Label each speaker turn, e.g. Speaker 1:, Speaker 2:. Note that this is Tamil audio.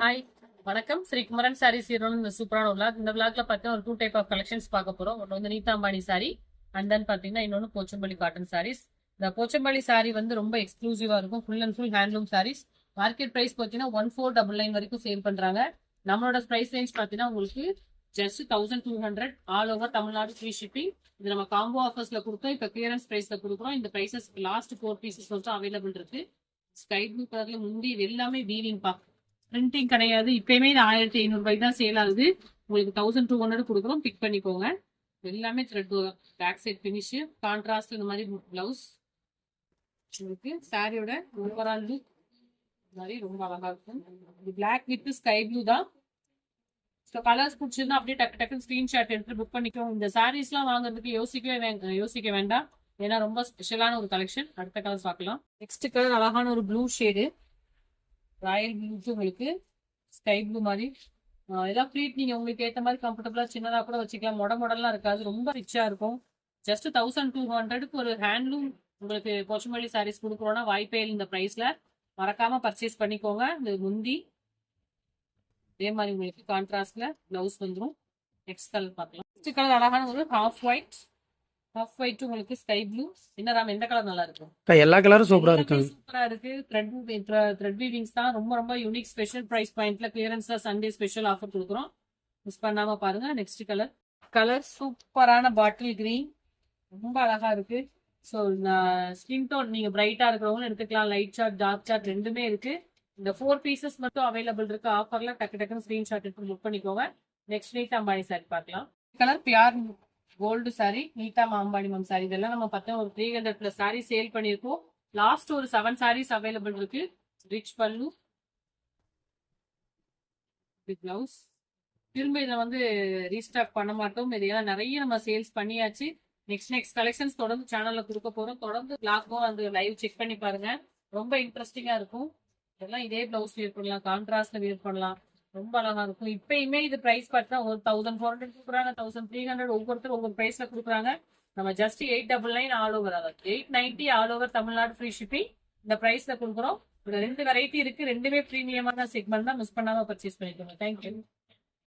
Speaker 1: ஹாய், வணக்கம். ஸ்ரீ குமரன் சாரீஸ் இந்த சூப்பரான விளாக். இந்த விளாக்ல பார்த்தீங்கன்னா ஒரு 2 டைப் ஆஃப் கலெக்ஷன்ஸ் பார்க்க போறோம். ஒன்று வந்து நீதா அம்பானி சாரி அண்ட் தென் பார்த்தீங்கன்னா இன்னொன்று போச்சம்பள்ளி காட்டன் சாரீஸ். இந்த போச்சம்பள்ளி சாரி வந்து ரொம்ப எக்ஸ்க்ளூசிவா இருக்கும். Full and full handloom saris. Market price பார்த்தீங்கன்னா 1499 வரைக்கும் சேல் பண்றாங்க. நம்மளோட பிரைஸ் ரேஞ்ச் பார்த்தீங்கன்னா உங்களுக்கு just 1200 all over Tamil Nadu free shipping. இது நம்ம காம்போ ஆஃபர்ஸ்ல கொடுத்தோம். இப்போ கிளியரன்ஸ் பிரைஸ்ல கொடுக்குறோம். இந்த பிரைசஸ் லாஸ்ட் 4 பீசஸ் மட்டும் அவைலபிள் இருக்கு. ஸ்கை ப்ளூ கலர்ல முந்தி இது எல்லாமே வீவிங் பா, பிரிண்டிங் கிடையாது. இப்பயுமே இது 1500 தான் சேல் ஆகுது. உங்களுக்கு 1200 கொடுக்குறோம். பிக் பண்ணிக்கோங்க. எல்லாமே thread back side finish contrast இந்த மாதிரி பிளவுஸ் உங்களுக்கு சாரியோட ஓவரால் லுக் மாதிரி ரொம்ப அழகா இருக்கும். இது பிளாக் வித் ஸ்கை ப்ளூ தான். ஸோ கலர்ஸ் பிடிச்சிருந்தா அப்படியே டக்கு டக்குன்னு ஸ்கிரீன்ஷாட் எடுத்து புக் பண்ணிக்கோங்க. இந்த சாரீஸ்லாம் வாங்குறதுக்கு யோசிக்க வேண்டாம். ஏன்னா ரொம்ப ஸ்பெஷலான ஒரு கலெக்ஷன். அடுத்த கலர்ஸ் பார்க்கலாம். நெக்ஸ்ட் கலர் அழகான ஒரு ப்ளூ ஷேடு, ராயல் ப்ளூ, உங்களுக்கு ஸ்கை ப்ளூ மாதிரி. இதெல்லாம் ப்ளீட் நீங்க உங்களுக்கு ஏற்ற மாதிரி கம்ஃபர்டபுளா சின்னதா கூட வச்சுக்கலாம். மாடல்லாம் இருக்காது, ரொம்ப ரிச்சா இருக்கும். ஜஸ்ட் 1200க்கு ஒரு ஹேண்ட்லூம் உங்களுக்கு போச்சம்பள்ளி சாரீஸ் கொடுக்குறோம்னா வாய்ப்பே இல்லை. இந்த பிரைஸ்ல மறக்காம பர்ச்சேஸ் பண்ணிக்கோங்க. இந்த முந்தி இதே மாதிரி உங்களுக்கு கான்ட்ராஸ்ட்ல பிளவுஸ் வந்துடும். நெக்ஸ்ட் கலர் பார்க்கலாம். நெக்ஸ்ட் கலர் அழகான ஒரு ஹாஃப் ஒயிட் உங்களுக்கு ஸ்கை ப்ளூ. என்ன எந்த கலர் நல்லா இருக்கும்?
Speaker 2: எல்லா கலரும் சூப்பரா இருக்கு.
Speaker 1: சூப்பரா இருக்கு. த்ரெட் வீவிங்ஸ் தான் ரொம்ப ரொம்ப யூனிக். ஸ்பெஷல் பிரைஸ் பாயிண்ட்ல கிளியரன்ஸ்ல சண்டே ஸ்பெஷல் ஆஃபர் கொடுக்குறோம். மிஸ் பண்ணாம பாருங்க. நெக்ஸ்ட் கலர் சூப்பரான பாட்டில் கிரீன், ரொம்ப அழகா இருக்கு. ஸோ ஸ்கின் டோன் நீங்க பிரைட்டா இருக்கிறவங்களும் எடுத்துக்கலாம். லைட் சார்ட் டார்க் சார்ட் ரெண்டுமே இருக்கு. இந்த 4 பீசஸ் மட்டும் அவைலபிள் இருக்கு ஆஃபர்ல. டக்கு டக்குன்னு ஸ்கிரீன்ஷாட் எடுத்து புக் பண்ணிக்கோங்க. நெக்ஸ்ட் நீட்டா அம்பானி சாரி பார்க்கலாம். கலர் பியார் கோல்டு சாரி, நீட்டா அம்பானி மேம் சாரி. இதெல்லாம் நம்ம பார்த்தா ஒரு 300+ சாரி சேல் பண்ணியிருக்கோம். லாஸ்ட் ஒரு 7 சாரீஸ் அவைலபிள் இருக்கு. ரிச் பல்லு, பிளவுஸ். திரும்ப இதை வந்து ரீஸ்டாக் பண்ண மாட்டோம். இதெல்லாம் நிறைய நம்ம சேல்ஸ் பண்ணியாச்சு. நெக்ஸ்ட் கலெக்ஷன்ஸ் தொடர்ந்து சேனல்ல கொடுக்க போறோம். தொடர்ந்து பிளாக்கும் அந்த லைவ் செக் பண்ணி பாருங்க. ரொம்ப இன்ட்ரெஸ்டிங்கா இருக்கும். இதெல்லாம் இதே பிளவுஸ் வியர் பண்ணலாம், கான்ட்ராஸ்ட்ல வியர் பண்ணலாம். ரொம்ப அழகா இருக்கும். இப்பயுமே இது பிரைஸ் பார்த்தா ஒரு 1400 கொடுக்குறாங்க, 1300 ஒவ்வொருத்தர் ஒவ்வொரு பிரைஸ்ல கொடுக்குறாங்க. நம்ம ஜஸ்ட் 899 ஆல் ஓவர், அதாவது 890 all over Tamil Nadu free shipping இந்த பிரைஸ்ல கொடுக்குறோம். 2 வெரைட்டி இருக்கு. ரெண்டுமே பிரீமியமான செக்மெண்ட் தான். மிஸ் பண்ணாம பர்ச்சேஸ் பண்ணிக்கோங்க. தேங்க்யூ.